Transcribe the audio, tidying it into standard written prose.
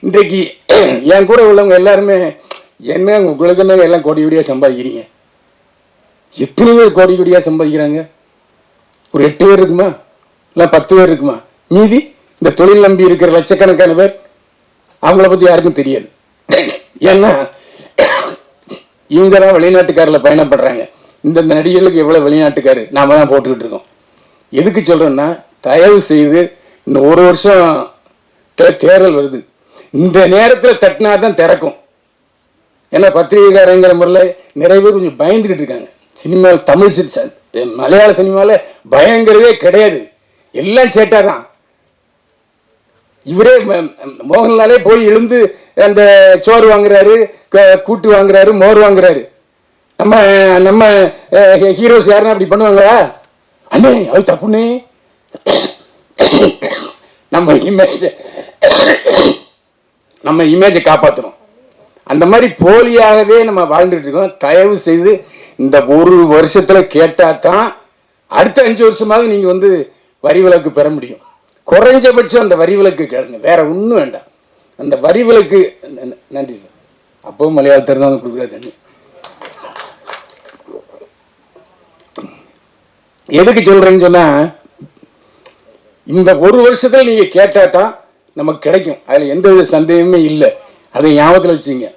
இன்றைக்கு என் கூட உள்ளவங்க எல்லாருமே என்ன உங்களுக்கு என்ன எல்லாம் கோடி கோடியாக சம்பாதிக்கிறீங்க? எத்தனை பேர் கோடி கோடியாக சம்பாதிக்கிறாங்க? ஒரு 8 பேர் இருக்குமா, இல்லை 10 பேர் இருக்குமா? மீதி இந்த தொழில் நம்பி இருக்கிற லட்சக்கணக்கான பேர், அவங்கள பற்றி யாருக்கும் தெரியாது. ஏன்னா இவங்க தான் வெளிநாட்டுக்காரில் பயணப்படுறாங்க. இந்த நடிகர்களுக்கு எவ்வளோ வெளிநாட்டுக்காரு நாம தான் போட்டுக்கிட்டு இருக்கோம். எதுக்கு சொல்கிறேன்னா, தயவு செய்து இந்த ஒரு வருஷம் தேர்தல் வருது, இந்த நேரத்தில் தட்டினா தான் திறக்கும். ஏன்னா பத்திரிகைக்காரங்கிற முறையில் நிறைய பேர் கொஞ்சம் பயந்துக்கிட்டு இருக்காங்க. சினிமாவில் தமிழ் மலையாள சினிமாவில் பயங்கிறதே கிடையாது, எல்லாம் சேட்டா தான். இவரே மோகன்லாலே போய் எழுந்து அந்த சோறு வாங்குறாரு, கூட்டு வாங்குறாரு, மோர் வாங்குறாரு. நம்ம நம்ம ஹீரோஸ் யாருன்னா அப்படி பண்ணுவாங்களா? அண்ணே அது தப்புண்ணே. நம்ம இமேஜை காப்பாற்றணும். அந்த மாதிரி போலியாகவே நம்ம வாழ்ந்துட்டு இருக்கோம். தயவு செய்து இந்த ஒரு வருஷத்துல கேட்டா தான் அடுத்த 5 வருஷமாவது நீங்க வந்து வரி விலக்கு பெற முடியும். குறைஞ்சபட்சம் அந்த வரி விலக்கு கேளுங்க, வேற ஒன்றும் வேண்டாம். அந்த வரி விலக்கு. நன்றி சார். அப்பவும் மலையாளத்தில் தான் கொடுக்குறாரு தண்ணி. எதுக்கு சொல்றேன்னு சொன்னா, இந்த ஒரு வருஷத்துல நீங்க கேட்டா தான் நமக்கு கிடைக்கும். அதுல எந்த வித சந்தேகமே இல்லை. அதை ஞாபகத்தில் வச்சுங்க.